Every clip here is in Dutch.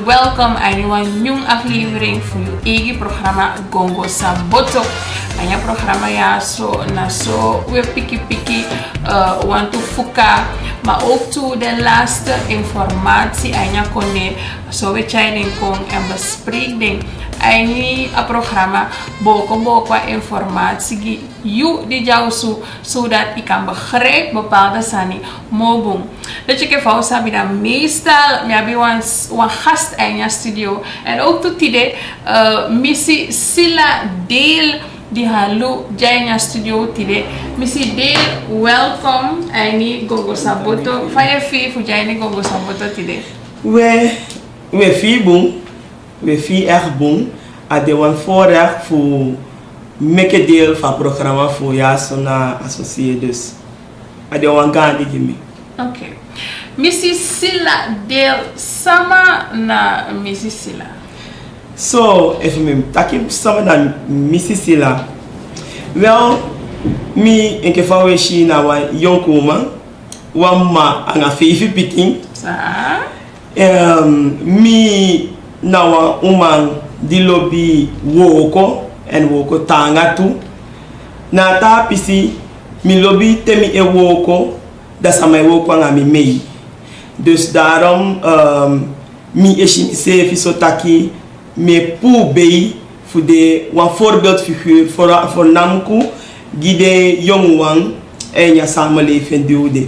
welkom aan een nieuwe aflevering van je eigen programma Gongo Saboto. En je programma ja zo we piki want to fuka, maar ook to de laatste informatie en je kon zo we chatting kon en bespreking. En je programma boko informatie you die jou zodat ik kan begrijpen bepaalde sani mobong. Dat je kan sabi dat meestal heb je een gast in je studio en ook tot die missie Sila deel die hallo in je studio today. Missie deel welkom en die Gongo Saboto. Fire fee voor jij Gongo Saboto today. We fee boom. We fee echt boom. At de one voorrecht voor make deel van programma voor ja zo na associé dus. At de one gaan die me. Okay. Mrs. Sila deel sama na Mrs. Sila. So if me taki sama na Mrs. Sila. Wel mi in geval we shi na wa yonkoma wa ma anga fifi piking. Sa. Mi na wa umang di lobby woko en woko tanga tu na ta pisi mi lobby temi e woko da sama e woko anga mi mei dus daarom mi eshi se fi so taki me pou bei voor de wan voorbeeldfiguur voor namku gide jongwan en ya samenleving duwde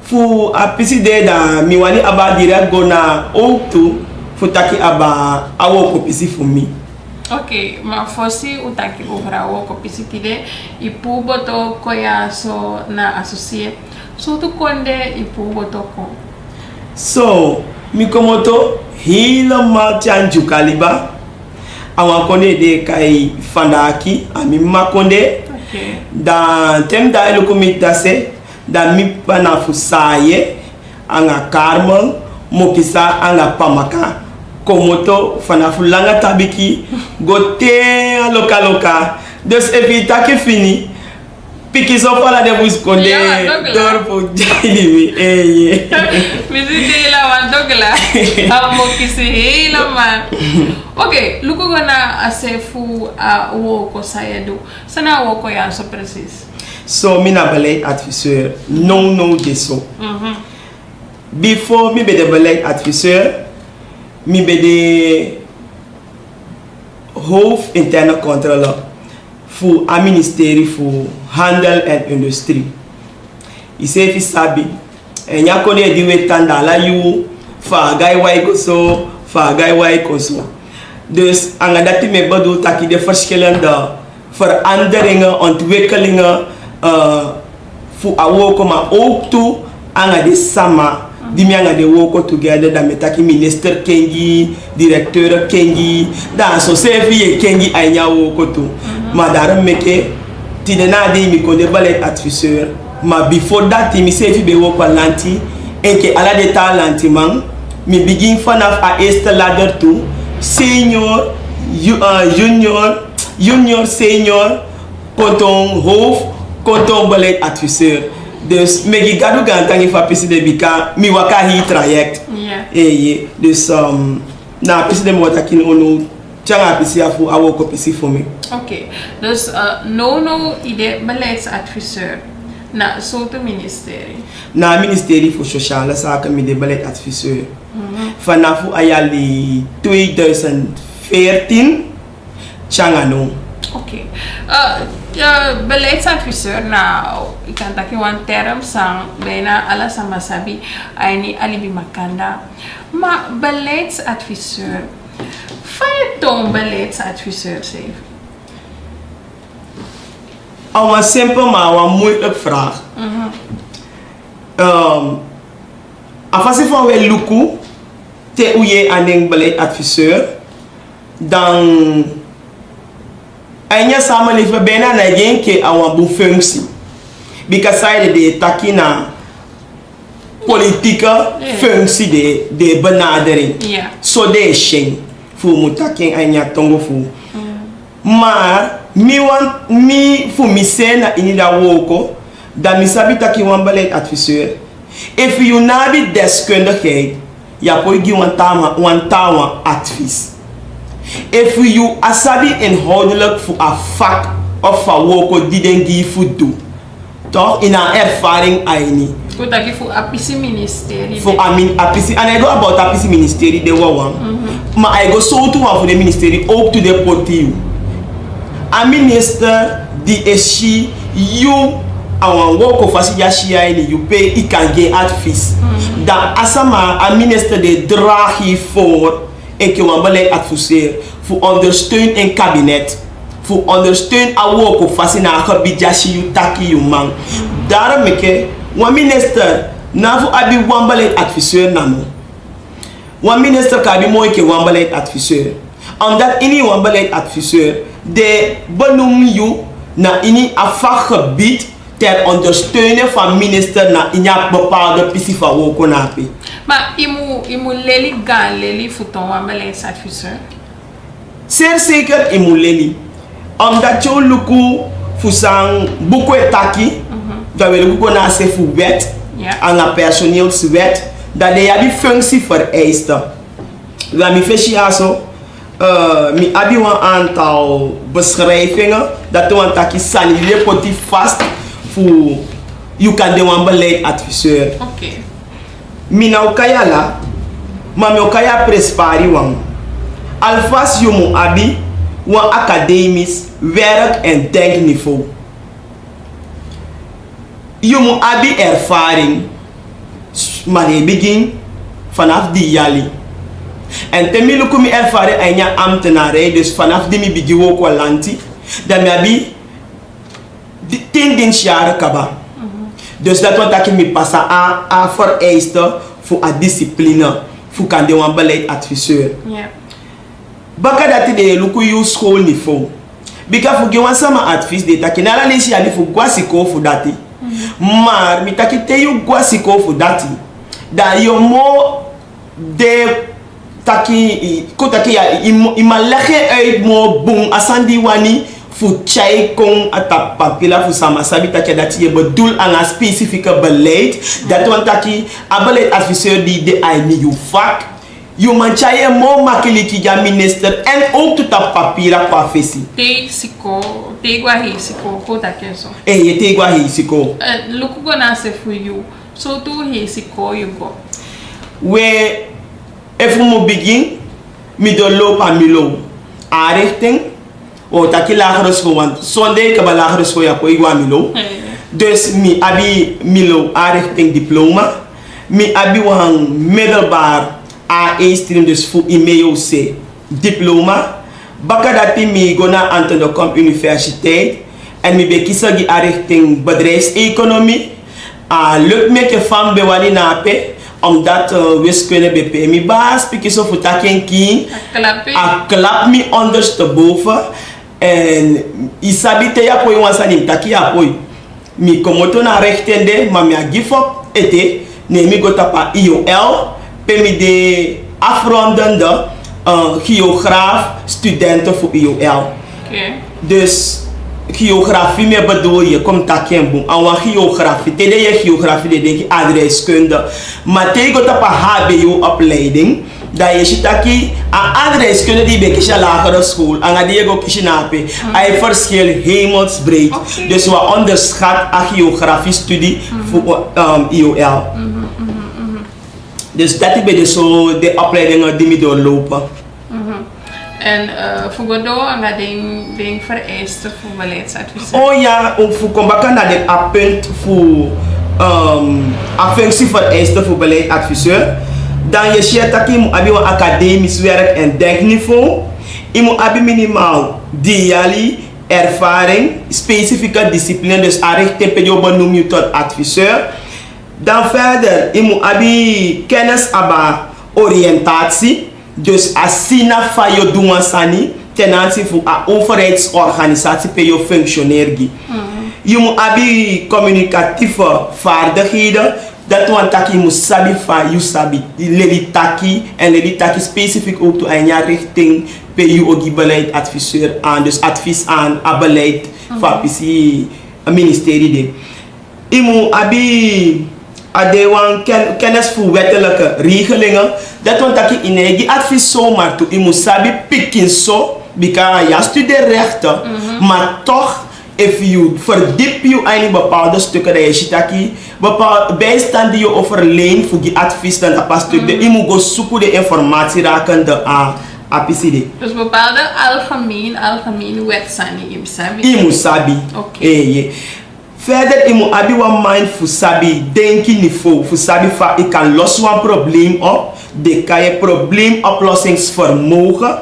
fu a pisi de da mi wani aba direct go na ook toe futaki aba awoko pisi for me. Okay, maar fosi utaki over awoko pisi tide ipu boto koya so na associate so tu konde ipu boto ko. So mi komoto helemaal chanju kaliba awan konde de kai fandaki ami makonde. Okay. Dan tem da elo komit dase da mi pana fusaye anga karmel mokisa anga pamaka komoto fanafu langa tabiki gote loka dus evita ke fini piki so pala de bus konde dorpo jaili mi Visite la wandogla amokisi hela man. Okay, luko gona asefu woko sayedu sana woko ya so precies. So mina beleid adviseur no deso. Before mi be de beleid adviseur mi be de hoofd interne controle voor het ministerie voor handel en industrie. Isefi sabi en ya kone di wetanda la you fa gai wai koso fa gai wai koso. Dus anga dati me bedoel taki de verschillende veranderingen, ontwikkelingen voor awoko maar ook toe anga de sama die me anga de woko together da metaki minister kengi, directeur kengi, da so sefi kengi anya woko toe. Maar daarom meke tidena de mi konde beleid adviseur. Maar before that mi sefi be woko lanti en ke ala de talanti man mi begin vanaf a eerste ladder toe senior junior senior konton hoofd konton beleid adviseur. Dus megi gadu gantangi fa pisi de bika mi waka hi traject. Yeah. Dus na pisi de mo takin onu changa pisi afu awoko pisi for me. Okay. Dus no ide beleidsadviseur na soort ministerie. Na ministerie voor sociale zaken mi de beleidadviseur. Vanaf ayali 2014 changa no. Okay. Beleidsadviseur nou, ik kan dat een term sang bijna alles sama sabi aini alibi makanda. Maar beleidsadviseur, feitong beleidsadviseur zeven. Al een simpel maar een moeilijk vraag. Afasi van we luku te uye aan beleidadviseur dan anya samenleving bijna na jenke aan een functie. Because zij de takina politieke functie de benadering. Yeah. So de sheng voor mutaking anya tongo voor. Maar mi fu mi sena inida woko da mi sabi taki wan beleidadviseur. If you nabi deskundigheid ya poi gi wan tawa advies. If you asabi inhoudelijk voor een vak of van woko die den gi voor doen, toch in een ervaring aini. Goed dat je voor apisi ministerie. Voor apisi, and I go about apisi ministerie de wawan. Maar I go so to one voor de ministerie ook to de potiu. A minister die is she you awan woko fasi ya she aini you pay I kan get advies. Dan asama a minister de draag hier voor en ke wan beleidadviseur voor ondersteun in kabinet. Voor ondersteun a woko fasi na gebied ja she you taki you man. Daarom ik wan minister na voor abi wan beleidadviseur namo. Wan minister kan bi mooi ke wan beleidadviseur. Omdat ini wan beleidadviseur de benoem you na ini a vakgebied ter ondersteunen van minister na in een bepaalde visie van woko napi. Maar imu leli gaan leli voor ton wan beleidsadviseur. Zeer zeker imu leli. Omdat je luku fusang buku etaki, dat we luku na se fu wet, aan een personeelswet, dat de die functie vereisten. We mi feshi aso, mi abi een aantal beschrijvingen dat we een taki sanile poti vast voor you kan de wan beleidadviseur. Okay. Mi nou kaya la, maar mi kaya prespari wan. Alvast je moet abi wan academisch werk- en denkniveau. Je moet abi ervaring, maar je begin vanaf die jali. En temilu kumi ervaring en je ambtenarij, dus vanaf die mi begin ook wel lanti, dan mi abi 10 jaren kaba. Dus dat wat ik mi passa a vereisten voor a discipline, voor kan de wan beleidadviseur. Yeah. Baka dati de luku you schoolniveau. Bika fu gewan sama advies de taki nala lesi ali fu gwasiko fu dati. Maar mi taki te you gwasiko fu dati. Da yo mo de taki ko taki ya ima lege uit mo bung asandi wani fu chai kong atap papila fu sama sabi taki dati je bedoel aan een specifieke beleid. Dat want taki a beleidadviseur die de aini you vak. Je manchaye mo makiliki ja minister en ook tot op papier qua visie. Te siko, te gwa he siko, ko ta keso. Je te gwa he siko. Luku go na se for you. So to he siko you go. We if we begin mi do lopa milo a richting o taki lagere school want Sunday ka ba lagere school ya ko igwa milo. Dus mi abi milo a richting diploma. Mi abi wan middelbaar A1 stream dus voor IMEOC diploma. Baka dati mi gona Anton de Kamp Universiteit en mi bekisa gi a richting bedrijfseconomie. Lukt me ke van bewali nape omdat wiskunde BP mi baas pikiso voor taken king. A klap mi ondersteboven en isabi te ya poi wansa nim taki apoi. Mi komoto na rechtende maar mi a give up ete ne mi go tapa IOL. Pemi de afrondende geograaf studenten voor IOL. Okay. Dus geografie meer bedoel je komt takken boom. Aan geografie, tede je geografie de denk adreskunde. Maar tegen op een HBO opleiding, dat je ziet dat je aan adreskunde die bij een lagere school, aan die je ook kies nape, hij verschil hemelsbreed. Okay. Dus we onderschat een geografie studie voor IOL. Dus dat is dus zo de opleidingen die we doorlopen. En voor Godot en dat ding vereisten voor beleidsadviseur. Oh ja, voor komen naar de punt voor functie vereisten voor beleidsadviseur. Dan je ziet dat je moet hebben academisch werk en denkniveau. Je moet hebben minimaal diali ervaring, specifieke discipline, dus arichting per je benoem je tot adviseur. Dan verder, je moet hebben kennis over oriëntatie. Dus asina van je doen sani ten aanzien van een overheidsorganisatie per je functioneert. Je moet hebben communicatieve vaardigheden. Dat want dat je moet sabi van je sabi. Leli taki en leli taki specifiek ook toe aan je richting per je ook beleidadviseur aan. Dus advies aan het beleid van het ministerie. Je moet hebben kennis voor wettelijke regelingen. dat want taki inegi advies zomaar toe. Je moet sabi pikken zo, because ja studeert rechten, maar toch, if you verdiep je in bepaalde stukken dat je ziet taki, bepaalde bijstand die je overleent voor die advies dan dat pas stuk, je moet go zoeken de informatie raken de APCD. Dus bepaalde algemeen wetsani je sabi. Je moet sabi. Oké. Verder, je moet abi one mind voor sabi denken niveau, voor sabi van ik kan lossen een probleem op, de kan je probleemoplossingsvermogen.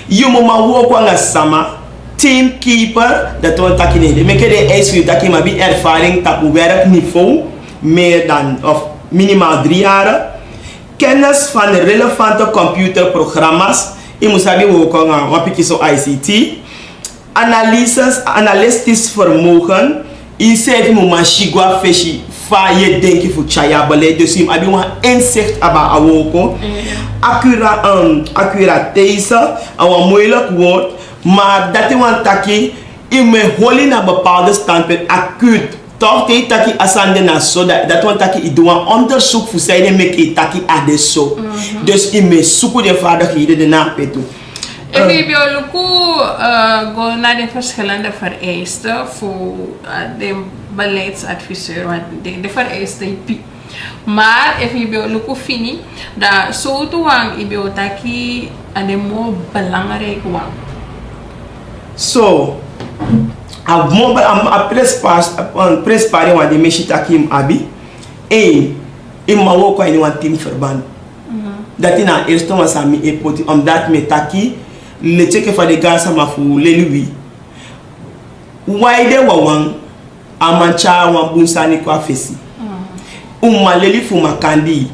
Je moet maar ook een sama teamkeeper, dat we takken in. De meke de eis voor je takken maar bij ervaring op werkniveau, meer dan of minimaal 3 jaar. Kennis van de relevante computerprogramma's, je moet sabi ook een wapje zo ICT. Analytisch vermogen. Je zegt moet maar shigwa feshi fa je denken voor chaya beleid, dus je hebt een inzicht about awoko. Accurateze, een moeilijk woord, maar dat is wat taki in mijn holen naar bepaalde standpunt acuut. Toch te taki asande na zo dat want taki doe een onderzoek voor zijn met taki adesso. Dus in mijn zoeken de vaardigheden de naam toe. If je go naar de verschillende vereisten voor de beleidsadviseur, want de vereisten is maar if je fini, dat zo te wang je taki aan de mo belangrijk wang. So, een prespare want de mensen taki abi, in maar ook in een teamverband. Dat in het eerste was aan mij omdat me taki le check for the gas ma fu leliwi why de wawang amancha wan bunsani kwa fesi leli fu makandi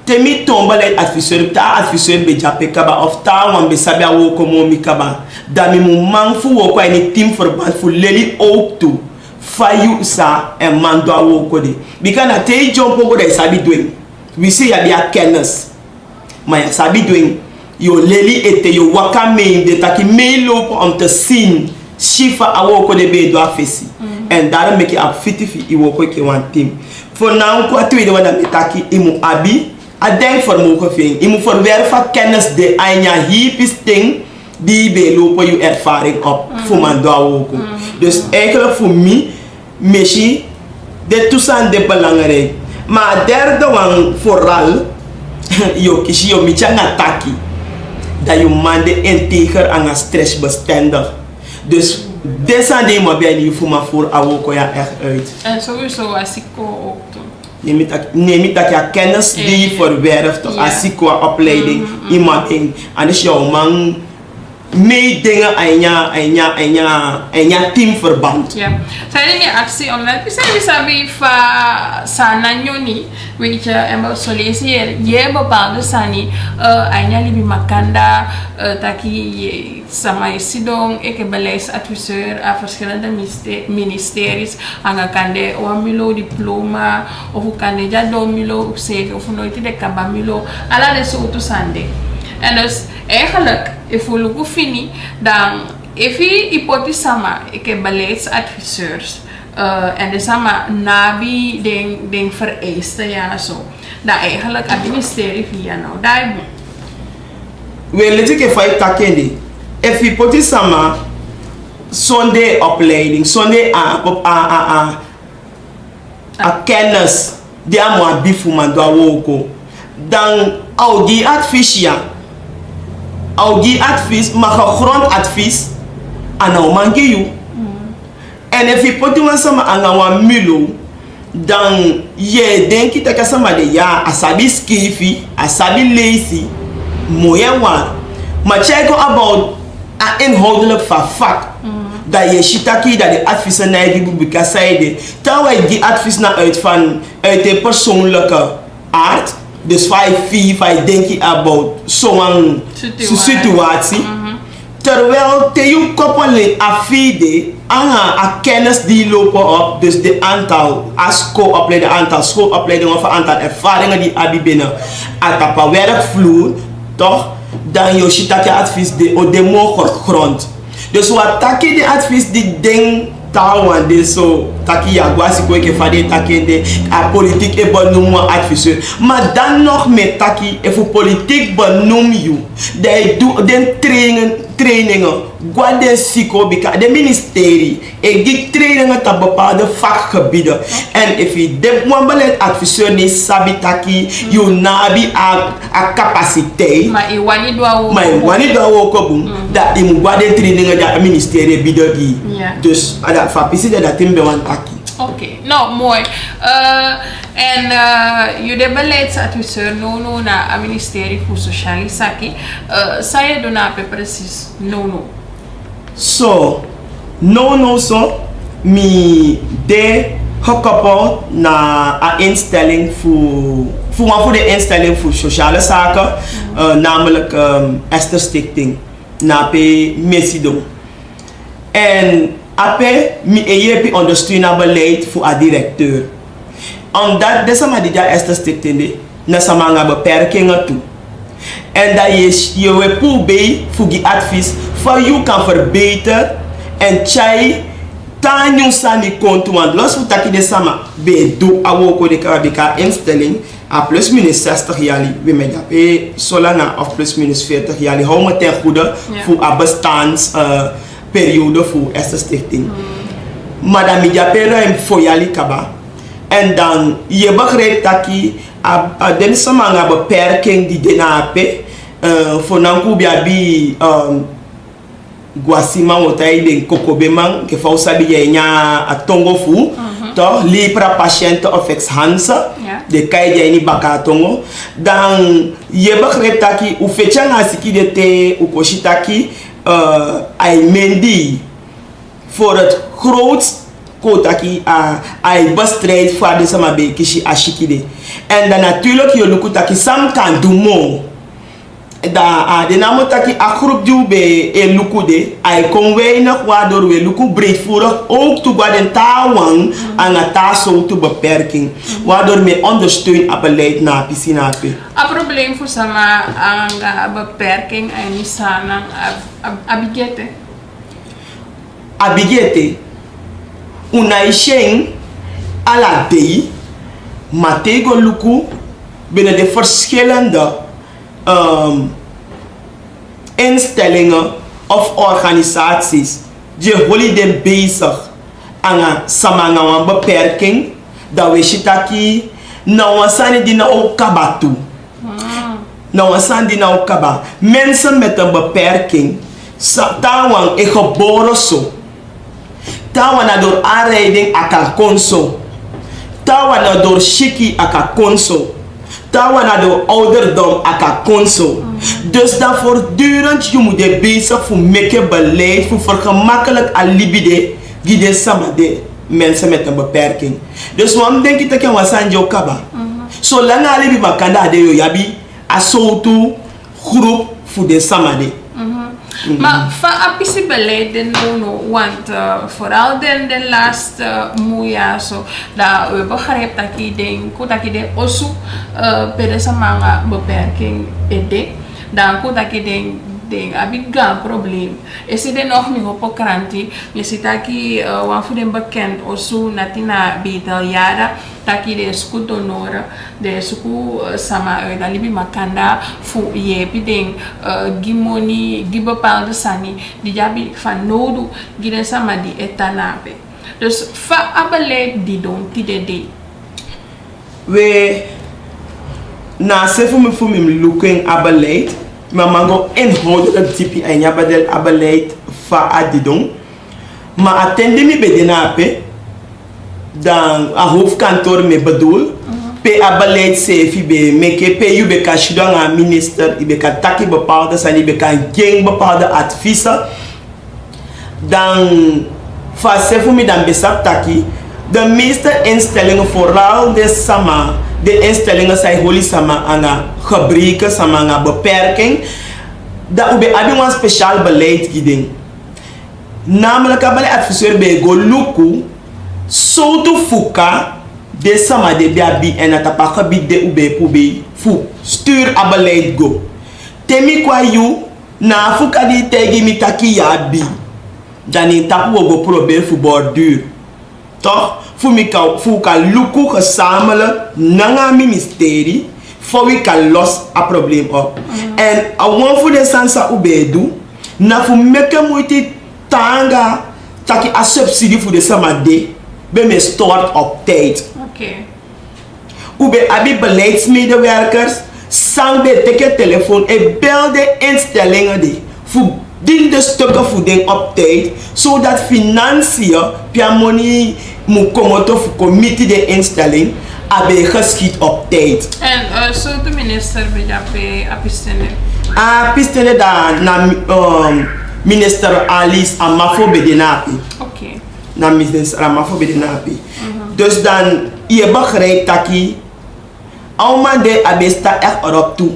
temi tomba le adviseur be jape kaba of ta wan be sabia wo komo mi kaba da mi mu man fu wo kwa ni team verband fu leli ook to fayu sa e mando wo ko de bikana te jump go de sabi doing we see ya dia kennis ma ya sabi doing yo leli ete yo waka me de taki me lopen om te zien shifa awoko de be do afesi en daarom make up fitifi iwoko ke one team for now ko tweede wana metaki imu abi a denk voor mogen ving imu voor werfa kennis de anya hipis ding die be lopen je ervaring op voor man do awoko dus eigenlijk voor me meshi de toestand de belangrijk maar derde one vooral yo kishi yo michanga taki dat je mande integer en stressbestendig. Dus deze dingen ben je voor awoko ja echt uit. En sowieso asiko ook doen. Neem dat je kennis die je verwerft of asiko opleiding iemand in. En dus jouw man meedingen en je teamverband. Ja. Zijn er actie online? We sabi sana nyoni, weet je, en we solliciteren je bepaalde sani, anya libi makanda, taki sama isidong, ik beleidsadviseur aan verschillende ministeries, anga kande o diploma, of kande jado milo, of zeven, of nooit de kabamilo, ala de soorten sande. En dus eigenlijk, if we look fini, dan if je hypothese sama, ik heb beleidsadviseurs en de sama nabi den vereisten ja zo. Dat eigenlijk het ministerie via nou daar. We let's take five takende. If je hypothese sama, zonde opleiding, zonde a kennis die amo bifu mandwa woko, dan au die advies ja. Au die advies, maar grondadvies aan nou mangi you. En if je put iemand sama aan een milo, dan je denk je dat sama de ja, asabi skifi, asabi lazy, mooie waar. Maar check about a inhoudelijk van vak. Dat je shitaki dat de advies naar je publieke zijde. Terwijl die advies naar uit de persoonlijke aard. Dus vijf denk je about zo'n situatie. Terwijl te je koppeling afide aan a kennis die lopen op. Dus de aantal ASCO-opleidingen, aantal schoolopleidingen of aantal ervaringen die abi binnen op een werkvloer, toch? Dan je advies de mogelijk grond. Dus wat taki de advies die ding tawan de so taki ya gwasi ko ke fade takende a politique e bon noem adviseur maar dan nog met taki e voor politiek benoem you de do den trainingen gwa den siko bika de ministerie e gik trainingen ta bepaalde vakgebieden en if je de beleid adviseur ne sabi taki you nabi a capaciteit maar i wani do awo ko bum dat im gwa den trainingen da ministerie bieden gi dus ada fa pisi dat timbe wan taki. Oké, nou mooi. En jullie beleidsadviseur no na het ministerie voor Sociale Zaken. Zou je doen precies? No. So, so, mi de gekoppeld naar een instelling voor de instelling voor sociale zaken, namelijk Esther Stichting, na pe Mesido. En ape mi eyepi ondersteunen beleid voor a directeur. Omdat deze madija Esther Stichting na samanga beperkingen toe. En dat je we probeert voor die advies voor je kan verbeteren en chai tanjung sani kontu want los voor taki de sama be do awoko de karabika instelling a plus minus 60 jaar we met dat pe solana of plus minus 40 jaar hou me ten goede voor a bestands periode voor Esther Stichting. Maar dan ja pe ruim voor jali kaba en dan je begrijpt taki a den samanga beperking die denape voor nanku bi guasima wotai den kokobe man ke fausa bi nya atongo fu to li pra patiënten of ex hansa de kai je ni bakatongo dan je begrijpt taki u fechanga siki de te u koshitaki ai mendi voor het grootst kotaki ai bestrijd voor de samabe kishi ashikide en dan natuurlijk je lukutaki sam kan do more da de namo taki a groep jube e lukude ai kon weinig waardoor we luku breedvoerig ook toe bij den tawang aan het taso toe beperking waardoor me ondersteun op beleid na piscina pe. A probleem voor sama aan beperking en isana abigete. Abigete unaisheng ala dei matego luku binnen de verschillende instellingen of organisaties die holiday bezig aan samanga beperking dat we shitaki na wasani di na okabatu na wasani di na okaba mensen met een beperking tawang e geboren zo tawana door aanrijding aka konso tawana door shiki aka konso tawana door ouderdom aka konso dus dan voortdurend je moet je bezig voor meke beleid voor vergemakkelijk alibide gide samade mensen met een beperking dus waarom denk je dat je wasan jo kaba zolang alibi makanda de yo yabi asotu groep voor de samade. Maar van apisi beleid den no want vooral den laatste moeja zo dat we begrijpen dat je denkt dat je de osu per samanga beperking ede dan dat je denkt abiga probleem is het nog niet op kranti je ziet dat je wanneer den bekend osu natina betaljara taki de sku donora de sku sama da libi makanda fu ye bideng gimoni gibepaalde sani di jabi van nodu gide sama di etanabe dus fa abele di don ti de we na sefu mi looking abeleid maar mango inhoudelijk type en ja badel abeleid fa adidon maar attende mi bedenape dan a hoofdkantoor me bedoel pe a beleid sefi be meke pe you be ka shidong a minister ibe ka taki bepaalde sani be ka geen bepaalde adviezen dan fa sefu mi dan besap taki de meeste instellingen vooral de sama de instellingen zijn holy sama anga gebreken sama anga beperking dat ube abi een speciaal beleid giding namelijk a beleid adviseur be go luku so to fuka de sama de biabi en atapa gebied de ube pube fu stuur a beleid go temi kwa you na fuka di tegi mitaki ya bi dan in tapu go probeer voor borduur. Toch? Voor kan lukken gezamenlijk naar het ministerie voor we kan los het probleem op. En gewoon voor de sansa ubedu, na voor meke moeite tanga taki a subsidie voor de samade, ben me stort op tijd. Oké. Ube abi beleidsmedewerkers, sang de teken telefoon en bel de instellingen die voor de stukken voeding op tijd, zodat financiën, pia money, moet komen tot de comité de instelling, hebben geschiet op tijd. En zo de minister bij apistende? Apistende daar na minister Alice Amafo Bedenapi. Oké. Na minister Amafo Bedenapi. Dus dan, je begrijpt dat je, allemaal de abesta echt erop toe.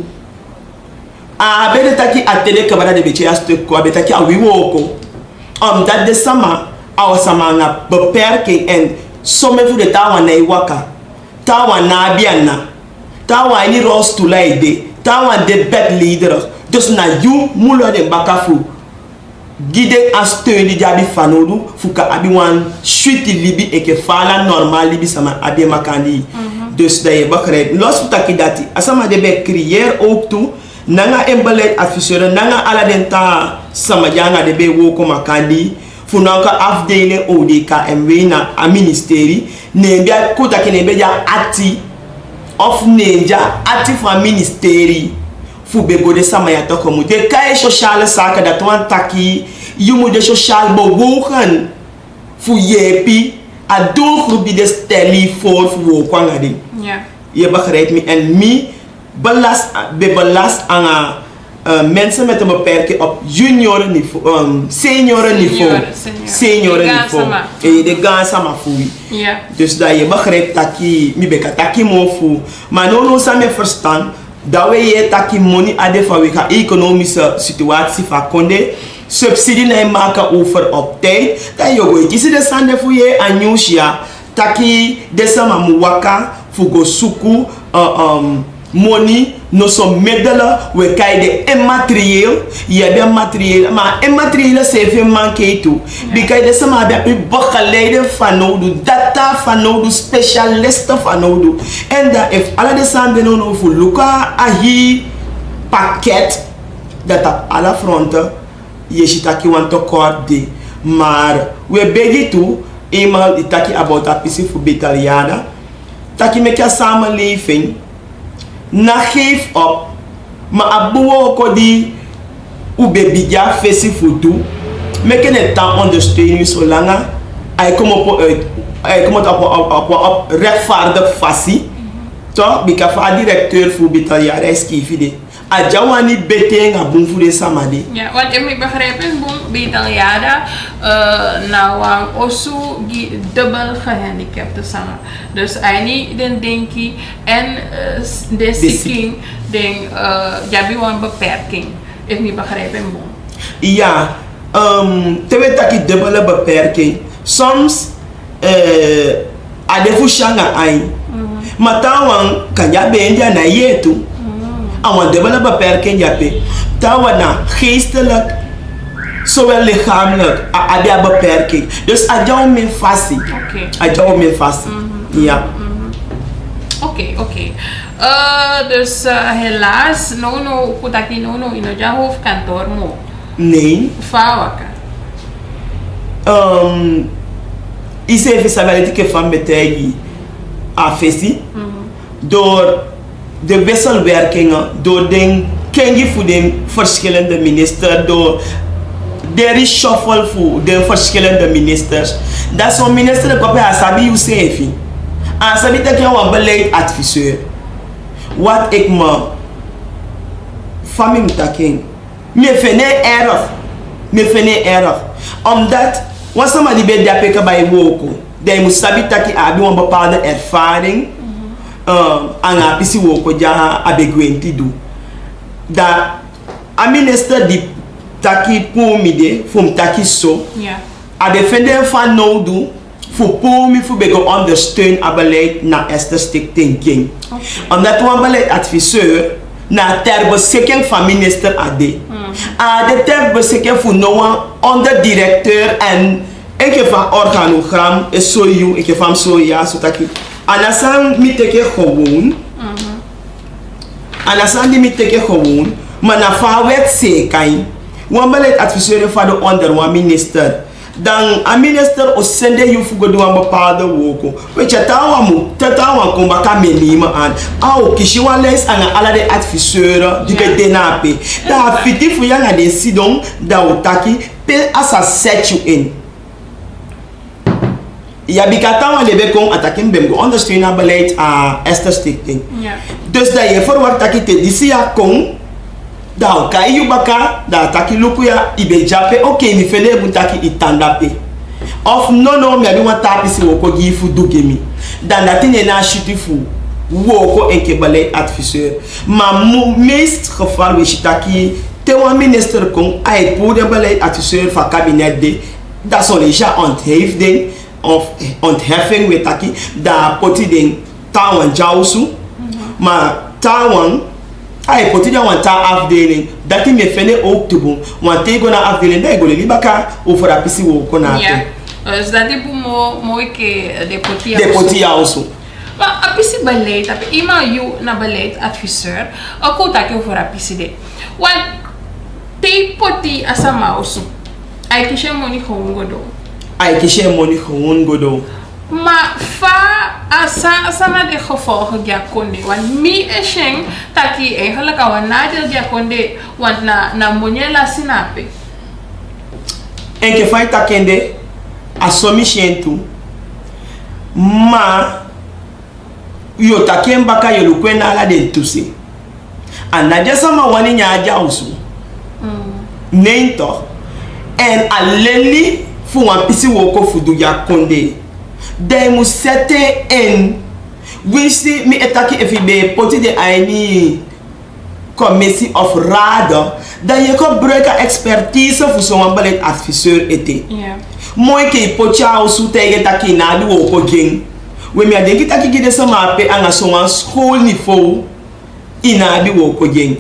Abede taki atele kabara de beetje stuk ko abede taki awiwoko. Omdat de sama awasama na beperking en sommige voor de tawa na iwaka. Tawa na biana. Tawa ni roos to leide. Tawa de bedleader. Dus na you mulo de bakafu. Gide a steun di jabi fanodu fuka abi wan suite libi e ke fala normal libi sama abi makandi. Dus dat je begrijpt. Los voor taki dati. Asama de be creëer ook toe. Nanga embeleid adviseur, nanga ala denta samajanga de be woko makandi funanka afdeling ODKMW na a ministerie nebia kota ke nebia ati of nenja ati van ministerie fu be gode samaya to komu de kai sociale zaken dat wan taki you moet de sociaal bewogen fu yepi a doelgroep die de steli voor woko ngadi. Ja. Je begrijpt me en me belast aan mensen met een beperking op junior niveau, senior niveau. Senior niveau. En de gansama fui. Ja. Dus dat je begrijpt dat je mi beka taki mo fu. Maar no samen verstaan dat we je taki money ade van we economische situatie van konde subsidie na maken over op tijd. Dat je go kisi de sande fu je anyusha taki de sama muwaka fu go suku money no so middelen we krijgen de immaterieel je hebt materieel maar immaterieel is even manke toe because de sama heb je begeleiden van nodig data van nodig specialisten van nodig en dat if alle de sanden no voor luka ahi pakket dat op alle fronten je ziet dat je want te kort de maar we begi toe eenmaal die taki about a piece voor betaliada taki met je samenleving na geef op maar abuo ko di ube bidja fesi futu meken het dan ondersteunen zolang hij komt op rechtvaardig fasie toch bikafa directeur voor betaliara eskifide ajawani bete nga bun voor de samade. Ja, want ik begrijp in Betaliada nou osu dubbel gehandicapten samen. Dus hij niet den denki en de seeking den jabi wan beperking. Ik niet begrijp in bon. Ja, terwijl dat die dubbele beperking soms adefu shanga ai. Maar dan kan je bij na je toe. Aan dubbele beperking jape. Tawana geestelijk, zowel lichamelijk, ada beperking. Dus adjouw min fasi. Oké. Adjouw min fasi. Ja. Oké. Dus helaas, no kutaki no in het hoofdkantoor mo. Nee. Fawaka. Is even sabalitike van betegi afesi. Door de wisselwerkingen, door de kengi voor de verschillende ministers, door de reshuffle voor de verschillende ministers. Dat zo'n minister de kopie asabi u sefi. Asabi dat je een beleidadviseur. Wat ik me famille taking. Me vind erg. Omdat wat somebody bij dat peken bij woko, dat je moet sabi dat je een bepaalde ervaring. Anga pisi woko ja abegwenti do da a minister di taki pomide fum taki so a defender van no do voor pomi voor bego ondersteun a beleid na stick thinking omdat we beleid adviseur na ter beschikking van minister ade De tek beseke voor nou onder directeur en ik van organogram is zo jong, ik van zo ja, zodat ik anasan mi teke gewoon. Anasan die mi teke gewoon, maar na fa wet zeker. Wan beleid adviseur van de onder wan minister. Dan een minister o sende je voor doen een bepaalde woko. Weet je, tawa komba ka menima aan. Au kishi wan les aan alle de adviseuren die be denape. Da fiti fu yang de sidon da utaki pe asa set you in. Ja, bikata wan de be kon atakin bem go ondersteunen beleid Esther Stichting. Ja. Dus dat je verwacht dat je te disia kon. Da kai yu baka da taki lukuya ibe jape okay mi fele butaki itandape of no mi abi wan tapi si woko gi fu dugemi dan dat in na shiti fu woko enke balai adviseur ma meest geval we shitaki te wan minister kon ai pour de balai adviseur van kabinet de dat zal ja ontheffing of ontheffing we taki da poti den tawan jausu ma tawan ay poti dia wanta afdeling dati me fene oktober wante go na afdeling dai go le libaka o fora pisi wo ko na ja dus dat die mo ke de poti also maar apisi beleid tapi ima you na beleid adviseur ako ta ke fora pisi de want te poti asama also ay kishe money gewoon godo maar fa asama de gevolgen ja konde want mi esheng taki eigenlijk al nadeel ja konde want na monyela sinape en ke fai takende asomi shentu ma yo takemba ka yo kwenda ala de tusi anaja sama wani nyaja usu nento en aleli fu wan pisi woko fudu ya konde they must set in we see me etaki efibe poti de aini commissie of raad dan je kan breken expertise voor zo'n beleid adviseur ete mooi ke pocha osu tegen taki na di woko ging we me denki taki gide sama pe anga zo'n school niveau ina di woko ging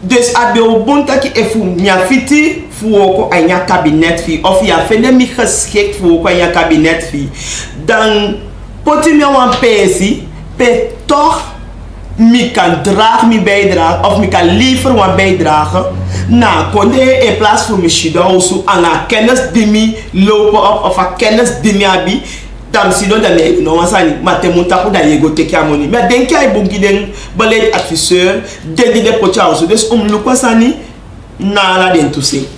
dus abe obontaki efu nyafiti voor een ja kabinet fi of ja vinden me geschikt voor een ja kabinet fi dan poti me wan pesi pe toch mi kan draag mi bijdrage of mi kan liever wan bijdragen na konde in plaats van mi shida so anga kennis die mi lopen op of a kennis die mi abi dan sido dan nee no wasani matemunta ko da yego teki amoni mais denk ay bu giden beleid adviseur de poti so dus lu ko sani na la den tusi.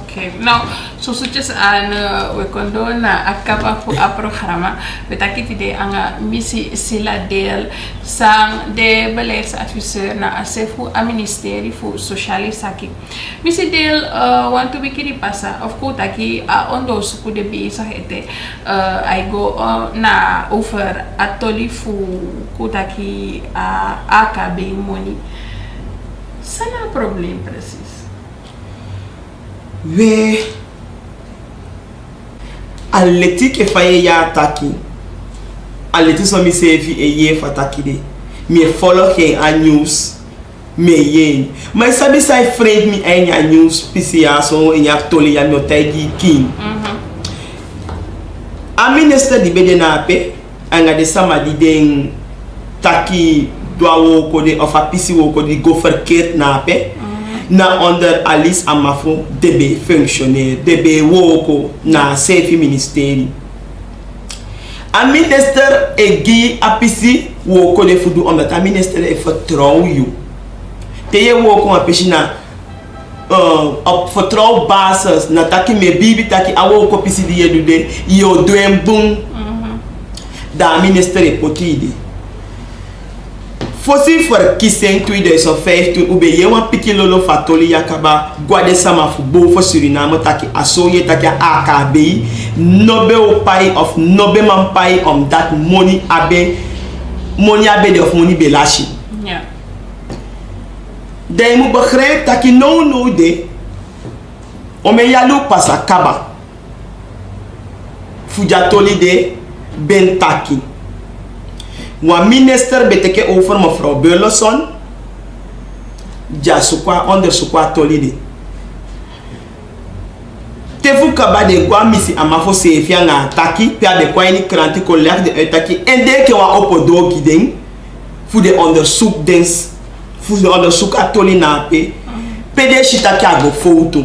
Okay, nou, so suches aan we kondo na akapa fu a programa betakiti de anga misi sila deel sang de beleidsadviseur na asefu a ministerie fu sociale saki misi deel want to bikiri pasa of course taki a ondo suku de bezig ete I go na over atoli fu kutaki AKB money sana probleem precies. We aleti ke faye ya taki aleti so mi sevi e ye fataki de mi follow ke a news me yen mas sabe sai friend mi a news pisia so en ya toli ya no tagi king a minister di bedenape anga de samadi den taki doawo ko de of a pisi wo ko di go verkeerd nape na onder Alice Amafo DB functionaire DB woko na sefi ministerie a minister egi apisi woko de fudu omdat a minister e vertrouw you te je woko a pisina op vertrouwbasis na taki me bibi taki a woko pisi di yedu de yo doen boom da minister e potide fosi verkiezing 2015 ube ye wan piki lolo fatoli yakaba gwade sama fu bo fo Suriname taki asoye taki AKB nobe o pai of nobe man pai that money abe de of money belashi de mu begrijp taki no de ome yalu pasa kaba fu jatoli de ben taki wa minister beteke over mevrouw Burleson ja sukwa onder sukwa tolide te fu kaba de kwa misi amafo sefia nga taki pe abe kwa ini kranti kolleg de taki en de ke wa opodo ki ding fu de onderzoek dings fu de onderzoek atoli na pe de shita ki ago foto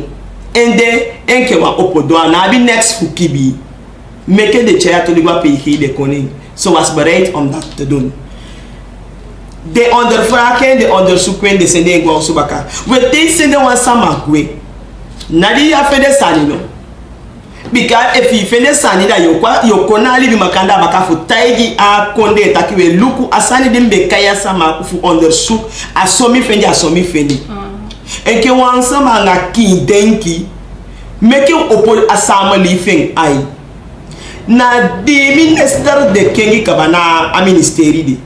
en de en ke wa opodo na bi next fu kibi meke de chaya atoli wa pe hi de koning so was bereid om dat te doen. De ondervragen, de onderzoeken, de sende ngwa subaka. We te sende wan samakwe. Nadi ya fede sani no. Because if you fede sani da yoko na ali bimakanda baka fu taigi a konde takiwe luku asani dimbe kaya sama fu onderzoek asomi fendi. Enke wan sama nga ki denki meke opo asama li feng ai. Na de minister de kengi kabana a ministeri di.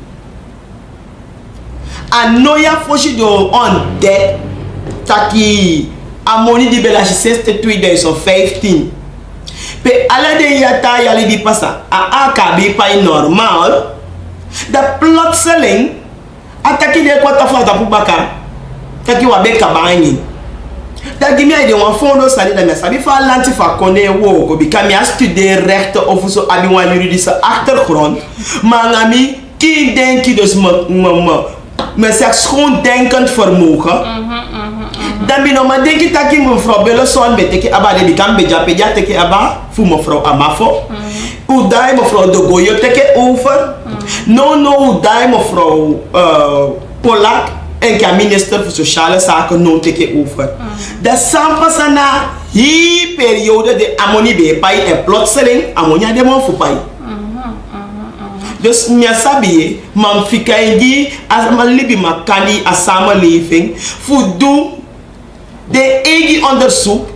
Anoya foshi do on debt taki amoni di bela 63 days of 15 pe ala de yata yali di pasa a akabi pa normal the plot selling ataki de kwata fa da bubaka taki wa be kabani da gimi ai de wan fondo sali da me sabi fa lanti fa konde wo ko bikami a studie recht of so abi wan juridische achtergrond mangami ki denki dus met zich schoon denkend vermogen. Dan ben ik maar denk ik dat ik mevrouw Belleson beteken aba de bikam beja peja teke aba voor mevrouw Amafo. Hoe daar mevrouw de Goyo teke over. No daar mevrouw Polak en ka minister voor sociale zaken no teke over. Dat sampasana hi periode de amoni be pai en plotseling amonia de mon voor pai. Dus nya sabi man fika indi asama libi makani asama living fudu de egi onderzoek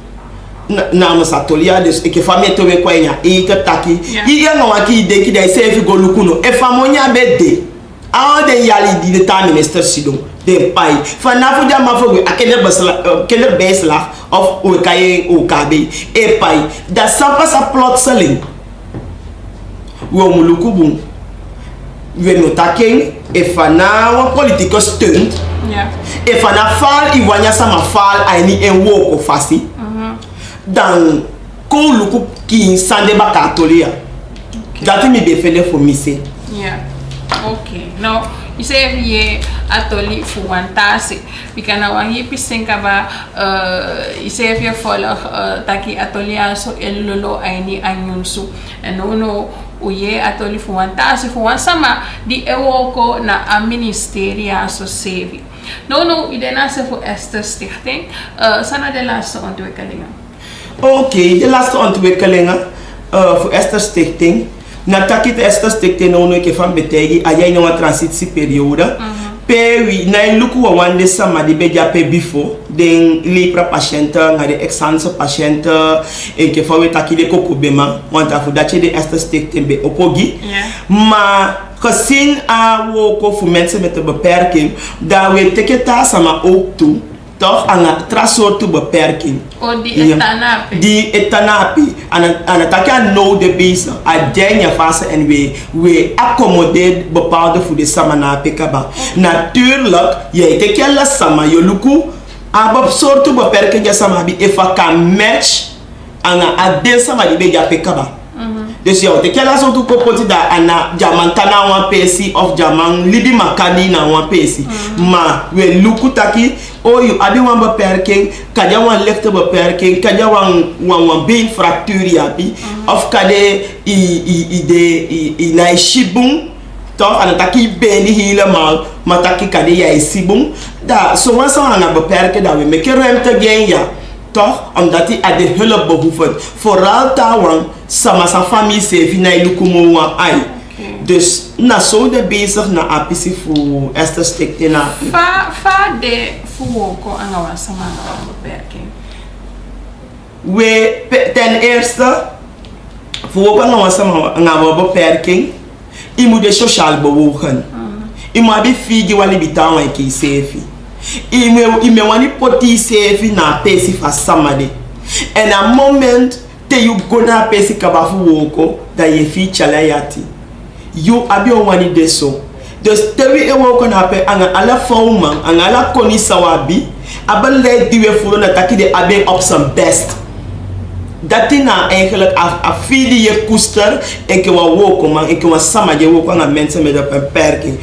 na masatolia dus ik famie to we kwenya ik taki iya no waki de ki dai sefi go lukuno e famonya bedde all de yali di de ta minister sidon de pai fanafu jama fo we akene basla kele besla of o kaye o kabe e pai da sampa sa plot selling wo mulukubum we notaking if na political stunt if na fall iwanya sama fall aini en wo ko fasi dan ko luku ki sande ba katolia that me be fele for me say okay now you say ye atoli fu wantasi bikana wangi pisenka ba you say ye follow taki atolia so elolo aini anyunsu and no uye atoli fu wantasi fu wansama di ewoko na a ministeria so sevi no idena se fu Esther Stichting sana de laatste ontwikkelingen. Okay, de laatste ontwikkelingen voor Esther Stichting. Na takit Esther Stichting no ke van betegi ayai no transitieperiode. Pe wi na luku wa wande sama di beja pe before den lepra patiënten ngade exanse patiënten en ke fawe takide kokobema want afu dache de Esther Stichting be opogi. Maar gezien wo ko voor mensen met een beperking dat we teketa sama ook toe toch aan het trasoort beperking. Die etanapi aan het takja no de bezig a denja fase en we accommodate bepaalde voor de sama na pekaba. Natuurlijk je tekella sama je luku abab soort beperking ja sama bi efa kan match aan a de sama di beja pekaba. Dus yo tekella soort kopoti da ana jaman tana wan pesi of jaman libi makani na wan pesi ma we luku taki o you abi wan beperking kaja wan lichte beperking kaja wan been fracture yapi of kade i na shibung toch aan taki beni helemaal maar taki kade ya sibung da so wan sa ana beperken da we make ruimte gen ja toch omdat hij aan de hulp behoeft vooral daar sama sa familie se na ilukumo wa ai dus na so de bezig na apisi fu Esther Stichting na fa de fu ko anga sama beperking we ten eerste fu ko anga sama anga beperking i moet de sociaal bewogen i moet bi figi wali bitawa ki sefi ime wani poti sefi na pesi fa samade en a moment te you gonna pesi kabafu woko da ye fi chalayati you abi wani deso dus tewi e woko na pe anga ala fauma anga ala koni sawabi abale diwe furo na takide abe up some best dat is nou eigenlijk een video je koester en je wil woken, man. Ik wil samen je woken aan mensen met een beperking.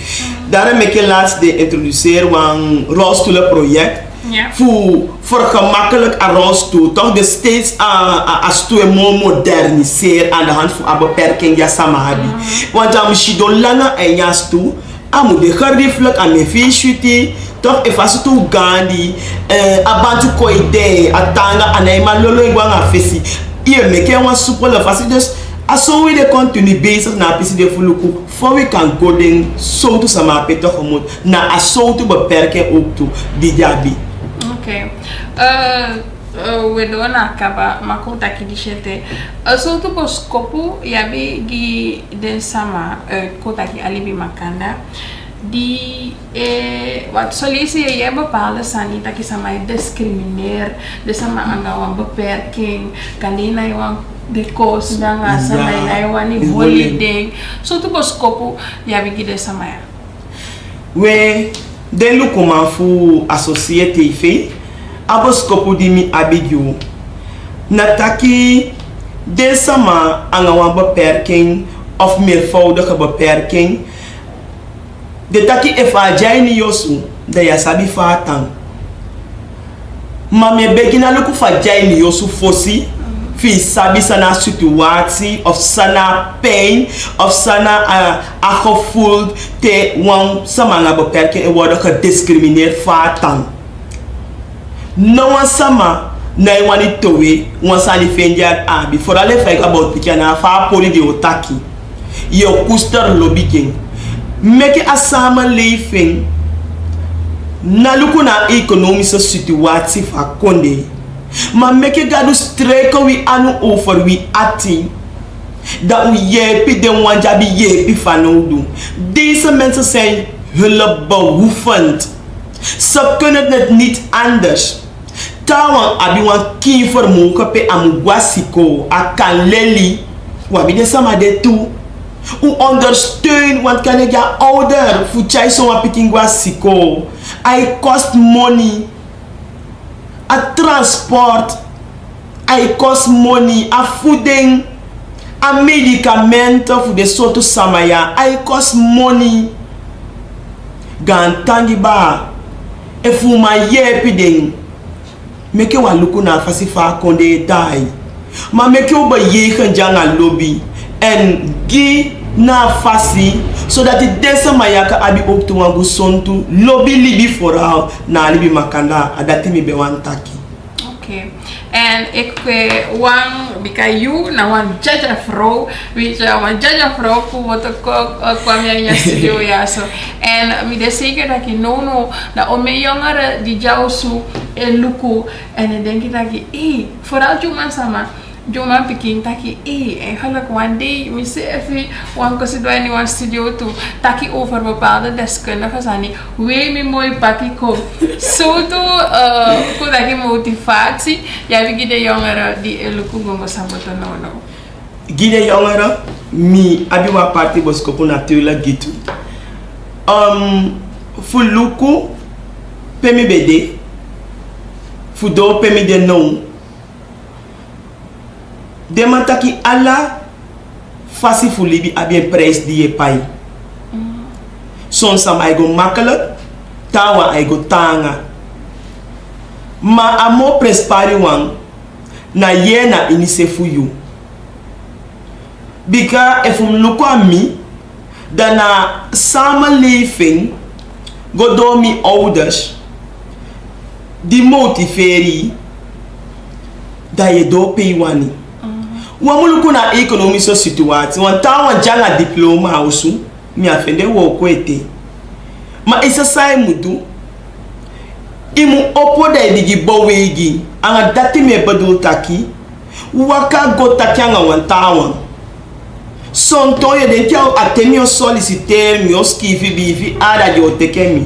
Daarom heb ik laatst introduceren een rolstoelenproject. Ja. Voor gemakkelijk een rolstoel, toch? Dus steeds als stoel moderniseren aan de hand van een beperking ja samahabi. Want dan moet je door lange en ja stoel, dan moet je geriefelijk aan mijn visje toch? If as to Gandhi, abantu koide, atanga, anaima lolo ingwang afisi. Hier make one super fast. Dus als we de continu bezig na pisi de fuluku, voor we kan go den zo te samapen toch moet na as zo te beperken ook toe die jabi. Oké. We doen akaba makuta kidishete. Zo te boskopu yabi gi den sama kota ki alibi makanda. Die wat solliciteer je bepaalde sanita die sama discrimineer, de sama anga beperking, kan die na iwan de koos danga sama na iwan ni holiday, so tu boskopu ya bigi de sama ya. We den lukuma fu associate fe, aboskopu di mi abigyu, nataki de sama anga wan beperking of meervoudige beperking. De taki efa jaini yosu da ya sabi fatan. Ma me begina luku fa jaini yosu fosi fi sabi sana situatie of sana pain of sana gevoeld te wan sama beperking en worden gediscrimineerd fatan. No wan sama na wani towe wan sani fenja abi for alle fake about pikana fa poli de otaki. Yo kuster lobby king. Make a samenleving na luku na economische situatie van konde, maar make gadu streken we anu over we ati dat we jepi den wanjabi jepi van doen. Deze mensen zijn hulpbehoevend. Ze kunnen het niet anders. Tawan abi wan kin vermogen pe amugwasiko akan leli wabi de sama de tu. U ondersteun, want kan ik ja ouder voor jij zo'n pikingwa siko. I cost money. A transport. I cost money. A voeding. A medicamenten voor de soort samaya. I cost money. Gan tangiba. E fu ma yepi ding. Meke wa luku na fasifa konde dai. Ma meke uba yegen janga lobby. En gi na fasi zodat die deze mayaka abi ook toe wangu sontu lobby libi vooral na libi makanda adati mi be wan taki. Oké. En ik wang bika you na wan jaja vrouw, weet je, wan jaja vrouw wat kwam je in je studio ja zo. En mi de zeker dat je no na ome jongeren die jou zo en luku en dan denk ik dat je vooral juman sama Joma pikin taki eigenlijk one day we see even one consider in one studio toe taki over bepaalde deskundigen zijn we me mooi pakkie kom zo toe taki motivatie ja we gide jongeren die luku gongo saboto no gide jongeren mi abiwa party boskopu natuurlijk gitu fu luku pemi bede fu do pemi de no demantaki alla fasi fu libi abi een prijs die je pai. Soms am I go makkelijk, tawa I go tanga. Ma amo prespari wang na ye na inise fu you. Bika if luku a mi, dan na samenleving go door mi ouders die motiveri dat je do pay wani. Wamuluku na economische situatie, want tawa janga diploma ausu, mi afende wo kwete. Ma isa sai mudu, imu opo da digi bowegi, anga dati me badul taki, waka go taki anga wantawan. Son to ye den kia atemi o solliciter mi o skifi bifi ada di o tekemi.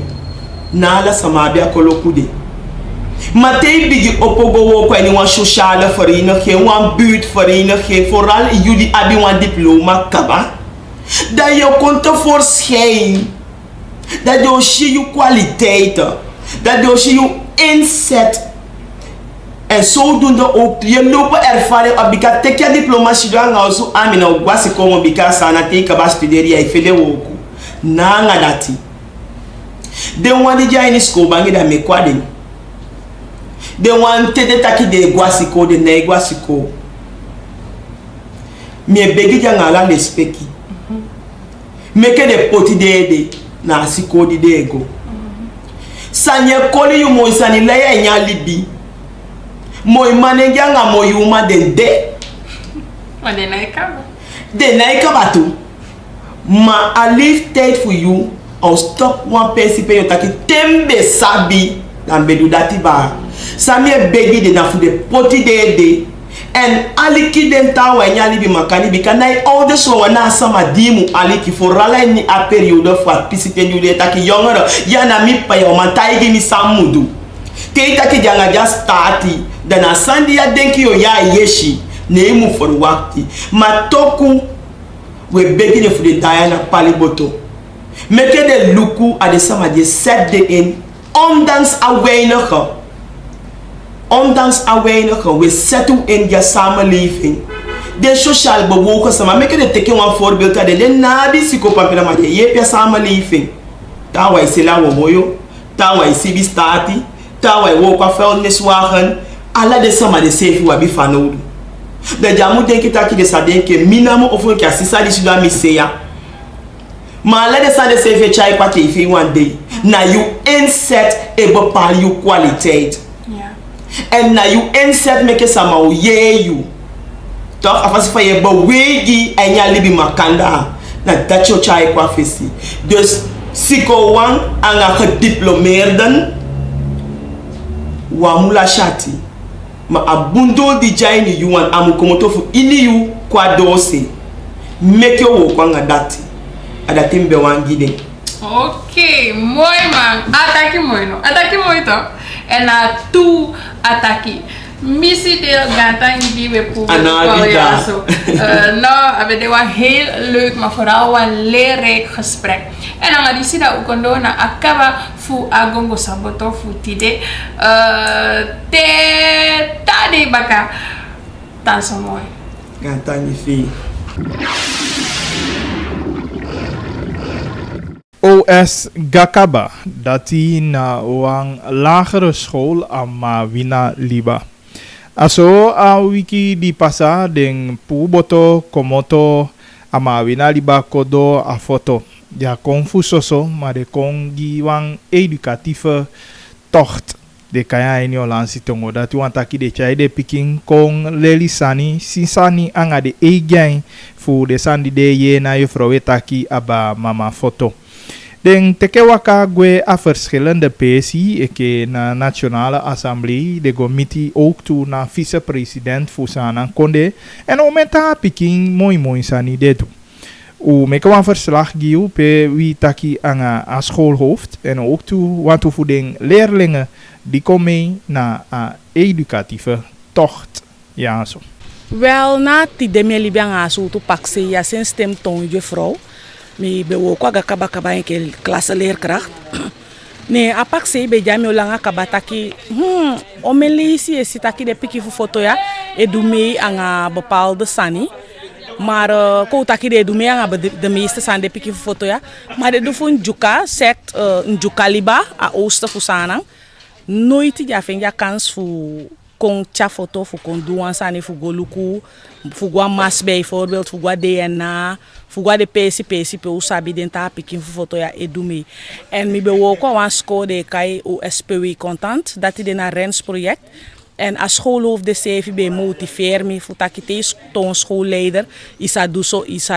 Na ala samabia kolokude. Matei bigi opogo wo kwa ni wan sociale vereniging, wan buurtvereniging, vooral jullie abi wan diploma kaba. Dat je kunt voorschijn. Dat je zie je kwaliteiten. Dat je zie je inzet. En zodoende ook, je lopen ervaring op bika teke diplomatie dan ga zo aan mina wasi komen bika sana teka ba studeren ya ifele woku. Na nga dati. De wandi jai ni school bangi da me kwade. De wante de taki de gwasiko de na gwasiko. Me begi janga la respecti. Meke de poti de na siko di de ego. Sanye koli yu mo isani la ya nya libi. Moi manenja nga moi uma de. Maar de naikaba. De naikaba tu. Ma I leave tijd for you. I'll stop one person pe yotaki tembe sabi dan bedu dati ba. Sami begi de na fu de poti de. En aliki den tawa nya libi makani bika na oude so wana sama dimu aliki for rala ni a periode for participer ni de taki yongero ya na mi pa yo man taigi mi samudu. Te taki janga just starti dana sandi ya denki yo ya yeshi ne mu for wakti matoku we begin for the Diana paliboto make de luku at the sama de set de in ondanks awareness we settle in your samenleving de social bewogen sama make de teken one voorbeeld dat de nabi psychopampela ma de ye samenleving ta wa isela wo moyo ta wa isibi starti ta wa wo kwa vuilniswagen ala de sama de sefi wa bi fanodu de jamu de kitaki de sadenke minamo ofo ki asisa di suda miseya ma ala de sa de sefi chai pa ke fi one day na you insert e bo pa you quality and na you insert make sama o ye you toch afasi fa ye bo wegi enya libi makanda na dacho chai kwa fesi dus siko wan anga gediplomeerden wa mula shati ma abundo di jaini yuan amukomoto fu ini yu kwa dose make wo kwa ngadati adatimbe wangide. Okay, mooi man. Ataki mooi no. Ataki mooi toch? En na tu ataki. Missie deel gata die we proberen. Nou, we was heel leuk, maar vooral een leerrijk gesprek. En dan hadden ze dat ook aan na akaba fu agongo saboto fu tide. Te tade baka. Tan so mooi. Gata ni fi. OS Gakaba, dat hij na een lagere school aan Wina Liba. Aso a wiki di pasa den puboto komoto ama Wina Liba kodo a foto. Ja confusoso, maar de kongi wang educatieve tocht. De kaya in Jolansi tongo dat want aki de chai de piking kong leli sani sinsani anga de egyan fu de sandi de ye na juffrouw taki aba mama foto. Den tekewaka gwe a verschillende pesi eke na Nationale Assemblée de gomiti ook toe na vice-president Fusana Konde en omenta piking mooi sani dedu. U meke wan verslag giu pe wie taki anga a schoolhoofd en ook toe want voor den leerlingen die komen na a educatieve tocht. Ja zo. Wel na ti demeli bianga so to pakse ya sen stem ton juffrouw. Mi bewo kwa gakaba en ke klasse leerkracht. Nee, apak se be jami olanga kabataki. Omeli si esitaki de piki fu foto ya edume anga bepaalde sani. Maar ko taki de edume anga de meeste san de piki fu foto ya. Maar de do fu njuka sect njuka liba a oosten fu sanang. Nooit ja fen ja kans fu kon cha foto fu kon duan sani fu goluku fu gwa mas bijvoorbeeld fu gwa DNA fu gwa de pesi pe usabi den ta pikin fu foto ya edume en mi be wo kwa wan school de kai OSPW contant dat die na rens project en als schoolhoofd de CVB motiveer me voor takite toon schoolleider isa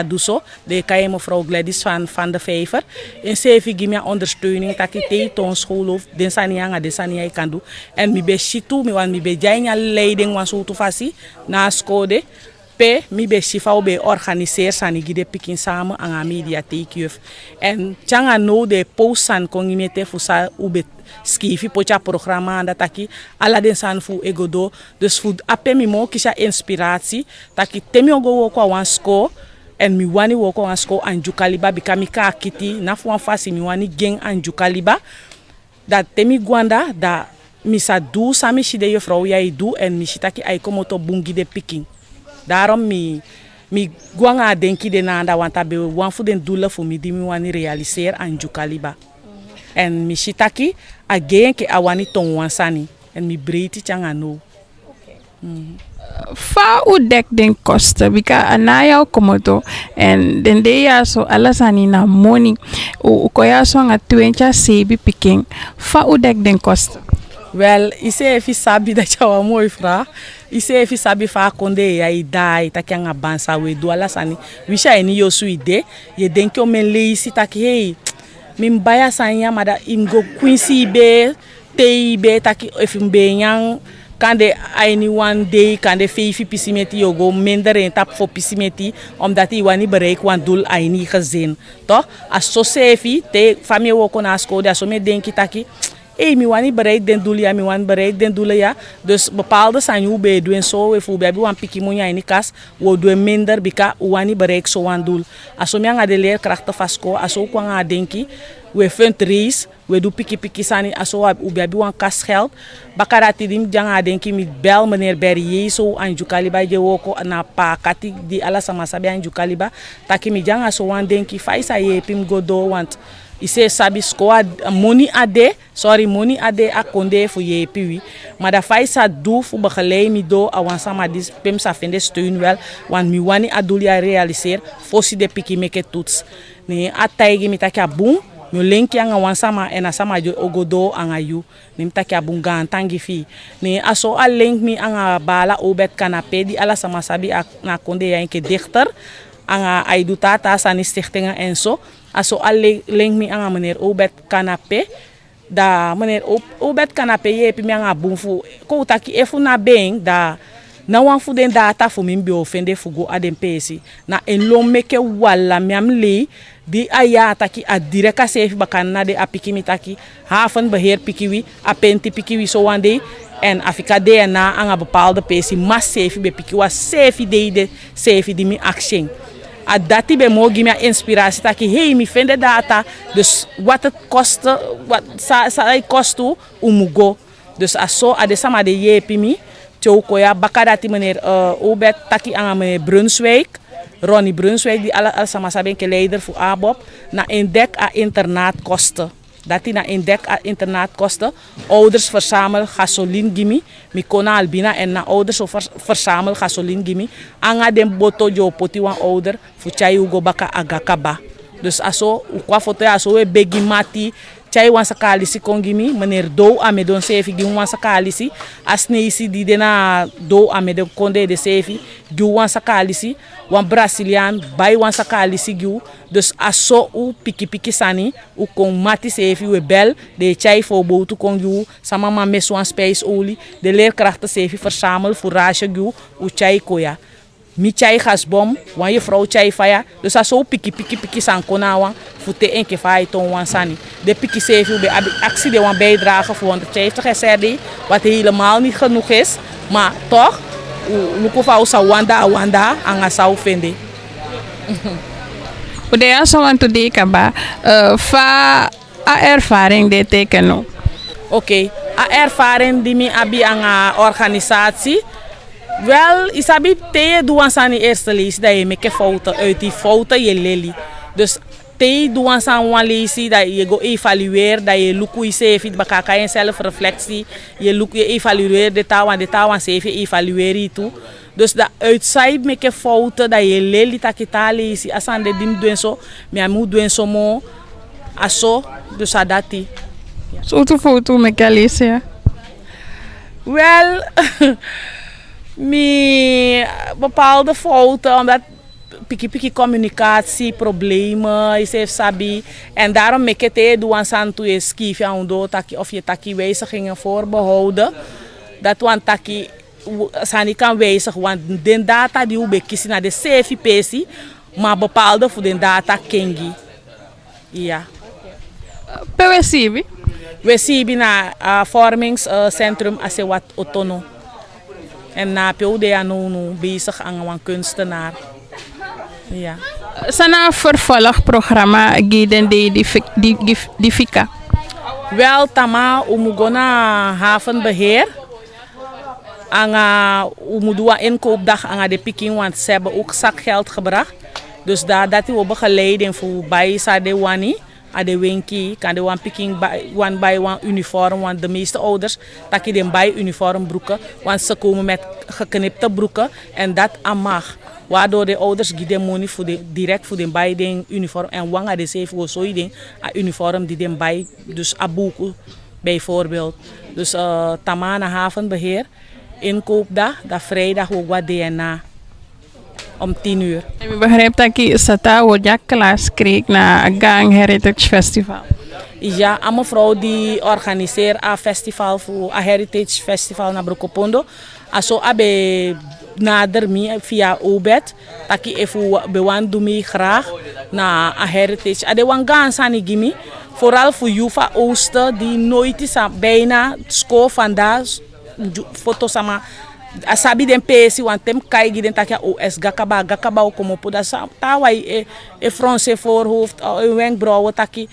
duso de kai mevrouw Gladys van de Vijver en CVB give me ondersteuning takite toon schoolhoofd den sanianga de sania kan doen en mi be shitu mi wan mi be jainya leiding wan so to fasi na school de pe mi be shifa be organiseer sani gide pikin samen aan mediatheek juf en changa no de post san kongimete fusa ube skifi pocha programma anda taki ala den san fu egodo dus fu ape mi mo kisha inspiratie taki temi ogo kwa wan score en mi wani woko wan score anju kaliba bikamika akiti na fu wan fasi mi wani geng anju kaliba dat temi gwanda da misa doe sami de juffrouw jij doe en misitaki ai komo to bungi de piking. Daarom mi guanga denki de nanda want abe wan fu den doelen voor mi die mi wani realiseer aan Jukaliba. En misitaki again ke awani ton wansani en mi breiti changa no. Fa u dek den kosten bika anaya komoto en den de ya so alasani na money u koya so nga tuencha sebi piking fa u dek den kosten. Wel, ise efi sabi dat je een mooi vraag. Ise efi sabi fa konde ya idai taki anga bansa we do alasani. Wisha eni yo su ide, ye denki o men leisi taki hey, min baya sanya mada imgo quincy be, tei be taki efi mbe yang kande aini one day kande feifi pisimeti yo go minder en tap voor pisimeti omdat hij wani bereik wan doel aini gezin. Toch? As so sefi te famie woko na skool, so me denki taki mi wani bereik den doel ja, mi wani bereik den doelen ja. Dus bepaalde zijn hoe bij doen zo, we voelen bij wan piki monja in die kas, we doen minder bika wani bereik zo wan doel. Als we gaan de leerkrachten vastko, als we ook gaan denken, we fundraise, we doen piki sani, als we bij wan kas geld, bakarati dim jangan denken met bel meneer Berry zo aan Jukaliba je woko na pa kati di ala sama sabi aan Jukaliba, taki mi jangan zo wan denken, faisa ye pim godo want ise sabi scoa money ade akonde voor je piwi maar da faisa do fu begeleid mi do awansa ma dis pem sa finde steun wel want mi wani adulia realiseer fosi de piki meke toets ne ataigi mi takia boom mi lenki anga awansa ma ena sama jo ogodo anga yu ne mi takia boom gantangi fi ne aso a link mi anga bala obet kanape di ala sama sabi na konde ya enke dichter anga aidu tata sani stichtingen en zo. Aso alle link mi anga meneer Obed Kanape da meneer Obed Kanape ye pi mi anga bunfu ko taki efu na beng da na wan fu den data fu min bi ofende fu go adem pesi na en lo meke wala mi am li di aya taki a direka sefi bakana de apiki mi taki haven beheer pikiwi apenti pikiwi so one day en afika de na anga bepaalde pesi mas sefi be pikiwa sefi de sefi di mi action. A dati be mogi me inspiratie taki hey mi vind data dus wat het kostte wat sa kostu umugo dus aso ade sama de yepi mi choko ya bakadati meneer Obed taki anga meneer Brunswijk Ronnie Brunswijk die al sama saben ke leider voor ABOP na indek a internaat kosten. Dat na indek a internaat kosten. Ouders verzamel gasoline gimi. Mi kona albina en na ouders verzamel gasoline gimi. Anga den boto jo poti wan ouder. Fuchai ugo baka agakaba. Dus aso ukwa foto ya aso we begi mati. Chai wan sakalisi kongimi. Meneer do ame don sefi gi wan sakalisi. Asne isi di dena do ame don konde de sefi. Gi wan sakalisi. Wan Brazilian bai wan sakalisi gi. Dus aso u piki sani. U kon mati sefi we bel. De chai voor botu kon gi. Sama ma mes wan space olie. De leerkrachten sefi verzamel fourage gi. U chai koya. Mi chai gasbom, wan je vrouw chai faya. Dus aso piki san konawan. Fute enke faya ton wan sani. De piki sefi be actie de wan bijdrage voor 150 SRD. Wat helemaal niet genoeg is. Maar toch, lukufa usa wanda anga sau vende. Udah so want to deka ba fa a ervaring de tekeno. Oké, a ervaring die mi abi anga organisatie. Wel, isabi te doan sani eerste lees dat je meke fouten uit die fouten je leli. Dus te doan san wan leesi dat je go evalueer dat je luku sefi bakaka je zelfreflectie je luku je evalueer de tawan sefi evalueer tu. Dus dat uitzij meke fouten dat je leli takita leesi asan de dim doen so mi amu doen so mo aso dus adati. So tu foto meke leesi ja. Wel mi bepaalde fouten omdat piki communicatie problemen is heeft sabi en daarom meke te doen san tu je skief ja undo taki of je taki wijzigingen voorbehouden dat wan taki sani kan wijzigen want den data die u bekisi na de CFPC maar bepaalde voor den data kengi ja. We sibi na vormingscentrum as wat autonoom. En na POD ano bezig aan een kunstenaar. Ja. Sana vervolgprogramma giden die fika. Wel, tama, umugona havenbeheer. Anga umudua inkoopdag anga de Peking, want ze hebben ook zakgeld gebracht. Dus dat we begeleiding voor bij de wani, de winkie, kan de wan Peking bij wan uniform, want de meeste ouders tak je den bij uniform broeken, want ze komen met geknipte broeken en dat mag. Waardoor de ouders geven money voor direct voor de bij den uniform en wanga de zeef voor zo'n ding, een uniform die den bij, dus abuku bijvoorbeeld. Dus tamana havenbeheer. Inkoopdag, dat vrijdag ook wat DNA om 10 uur. En we begrijpen dat je Sata wordt klas kreeg na Gang Heritage Festival. Ja, een mevrouw die organiseert een festival voor een Heritage Festival naar Brokopondo. Aso abe nader me via Obed, dat ik even bewan doe me graag naar een Heritage. Ade wan gaan sani gimi, vooral voor Jufa Oosten die nooit is bijna school vandaag. Foto sama asabi den pesi want tem kai giden takia OS gakaba como poda tawai e français voorhoofd wenkbrauwen taki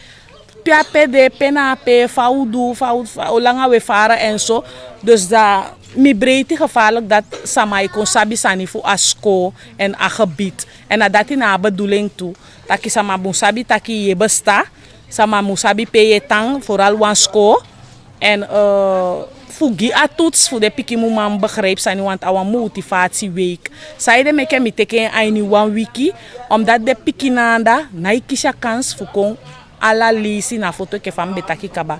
pd penape faudu langa we varen en zo dus da mi breedte gevaarlijk dat samai kon sabi sani voor asko en a gebied en dat in a bedoeling toe taki sama musabi taki je besta sama musabi peye tang vooral wansko en fugi a toets voor de pikimuman begrijp zijn want our motivatieweek. Zij me kan teken een one wiki omdat de pikinanda na ikisha kans voor ala lisi na foto ke van betaki kaba.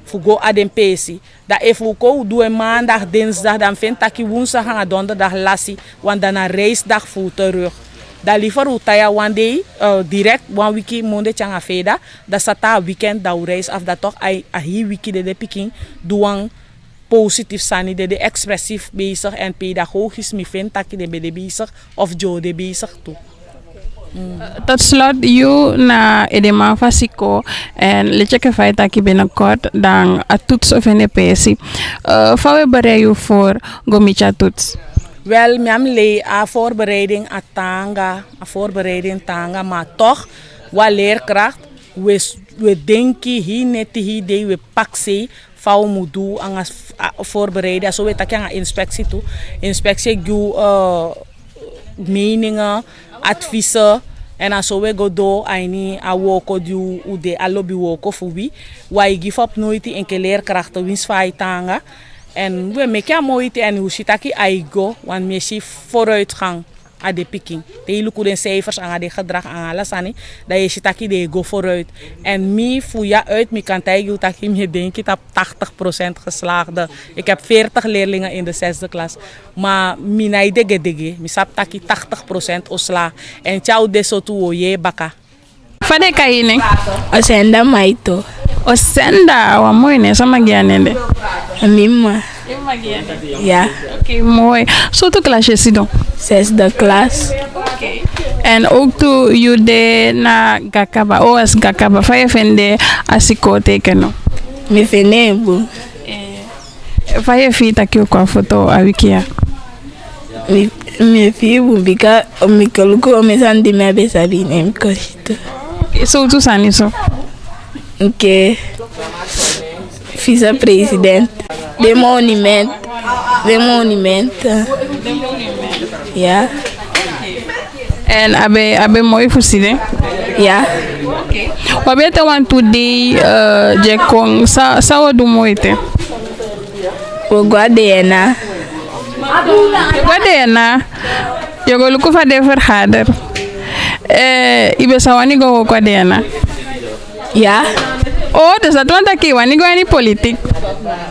Fugo adem pesi. Da efuko doe maandag, dinsdag dan vind taki woensdag en donderdag lassie want dan een reisdag voor terug. Da liever utaya one day direct one wiki monde changa feda da sata weekend da reis af dat toch a hi wiki de piking doang positief zijn, de expressief bezig en pedagogisch me vindt dat je de bezig of jo de bezig toe. Tot slot, je na edema fasiko en let je feit dat je binnenkort dan a toets of een PSC. Waar bereid je voor gomicha toets? Wel, mijn le a voorbereiding a tanga, maar toch wat leerkracht. We denken hier net hier we pakken. Vou mudu aan voorbereiden, zo weet ik aan inspectie toe. Inspectie doe meningen, adviezen en dan zo we go do aini a woko du ude a lobby woko voor wie. Wij give up nooit enkele leerkrachten winstvaai tanga en we maken mooi en hoe zit ik aigo, want mensen vooruitgang. A de Peking. De hele goede cijfers aan de gedrag aan alles aan dat je ziet de go vooruit. En mij voel je uit, mij kan tegen dat je me denkt dat 80% geslaagde. Ik heb 40 leerlingen in de 6e klas, maar mij dege, mij sap dat je 80% osla. En ciao de so tu je baka. Fade kaine. Osenda maito. Osenda, wa mooi ne sama gianende. Mima. Ja. Oké, mooi. Zo to klasje sidon. 6e klas. Oké. En ook toen je de na Gakaba, OS Gakaba, van je vende asiko tekenen. Me vende bu. Van je vindt dat je qua foto a wikia. Me fibu bika me koluko me sandi me besabi ne kosito. Zo tu sani so. Oké. Vice-president. De monument. Ja. En abe mooi voorzien. Ja. Oké. Wat ben je want to die jekong sa do mooi te. Guadena. Je go luku van de vergader. Ibe sawani go guadena. Ja. Oh, dus dat want ik wani go any politiek.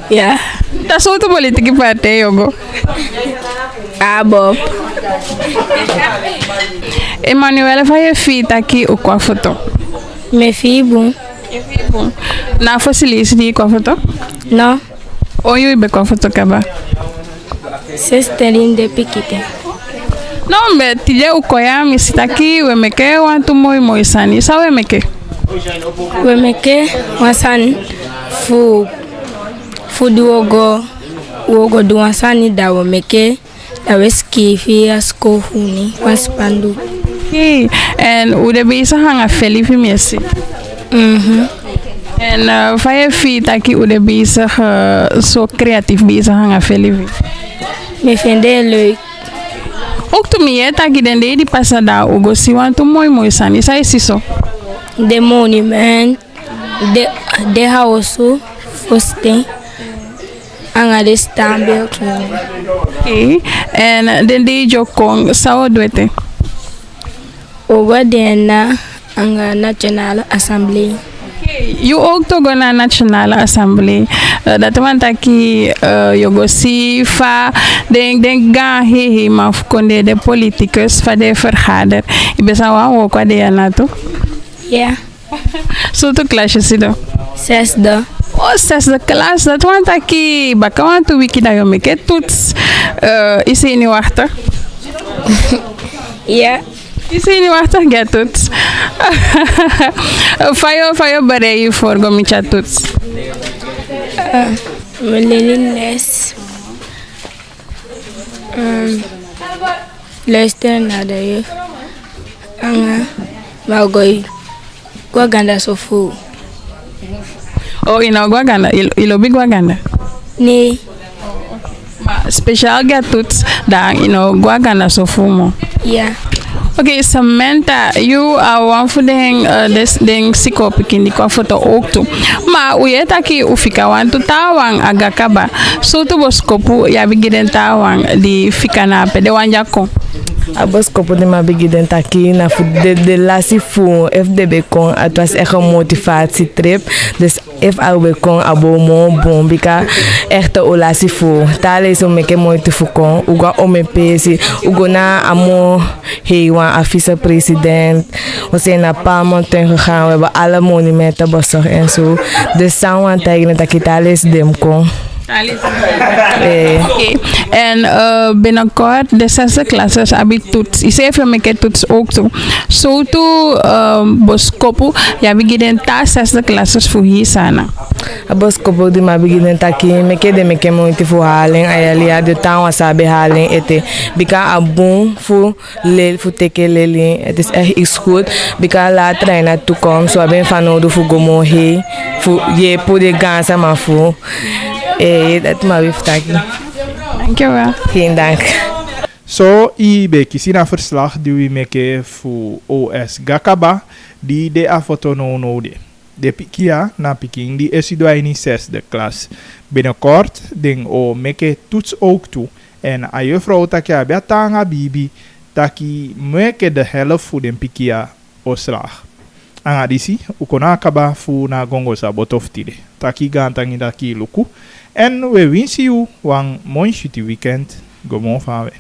Ja. Dat soort politieke partij jogo. Bob. Emmanuel van je fiet aqui o qua foto. Me fibu. Na facilite die qua foto? No. O you be qua foto kaba. Sesterin de Pikite. No, me tije o koya mi sitaki we meke want to moi sani. Sa we meke. We meke wasan fu duogo duasani da we meke da we skifi asko huni waspandu. Okay. En hoe de bezig hangen Felipe Messi. En van je feet dat je bezig, zo creatief bezig hangen veel liever. Ik vind het leuk. Ook toen je dat je den die passa daar ook zie want toen mooi zijn. Is hij zo? De monument, de house, fosting. Anga de standbeeld. Oké. En den die jo kong zou doen. Over de anga Nationale Assemblée. Je ook toch naar Nationale Assemblée. Dat want dat je go si fa denk gaan he maar konde de politicus van de vergader. Je bent zo ook wat de nato. Ja. Zo to klasje zitten. Zesde. Oh, zesde klas. Dat want dat baka want to wiki dat je make toets. Is hij niet wachten? Ja. Is hij niet wachten? Get toets. Fayo bereid je voor gomicha toets. Mijn les. Luisteren naar de juf. Anga. Maar go ganda so fu. Oh, in Guaganda. Ilobi Guaganda. Nee. Maar speciaal get toets dan in Guaganda so fumo. Ja. Oké, Samantha, you are one for the ding sikopiki di kwa foto ook toe. Maar hoe je taki ufika want to tawang agakaba. So to boskopu ya bigiden tawang di fika na pe de wanjako. Abos kopo de ma begiden taki na de lasi fu FDB kon het was echt een motivatietrip. Dus if alwe kon abo mo bon bika echt o lasi fu. Tale is om meke mooi fu kon. Uga ome pesi. Ugo na amo hewan a vice-president. We zijn naar Palmontuin gegaan. We hebben alle monumenten bezocht en zo. Dus samen tegen dat ik alles dem kon. Oké. En binnenkort de zesde klasses hebben toets. Ik zei even met toets ook toe. Zo toe boskopu. Ja, we gaan daar zesde klasses voor hier sana. Boskopu die ma beginnen taki. Meke de meke moeite voor haling. Ayalia de taal was abe haling ete. Bika abon voor lel voor teke leli. Het is echt iets goed. Bika later in de toekomst. Zo hebben van nodig voor gomo he. Voor je voor de ganse maar voor. Dat maar weer taki. Dankjewel. Geen dank. So, i be kisina verslag die we make voor OS Gakaba die de afoto no de. De pikia na piking die is in zesde klas. Binnenkort ding o make toets ook toe. En a juffrouw takia betanga bibi taki make de helft voor den pikia o slag. Anga disi ukona akaba fu na gongo sa botoftide. Taki gantangi daki luku. En we wensen u een mooi weekend. Goedemorgen.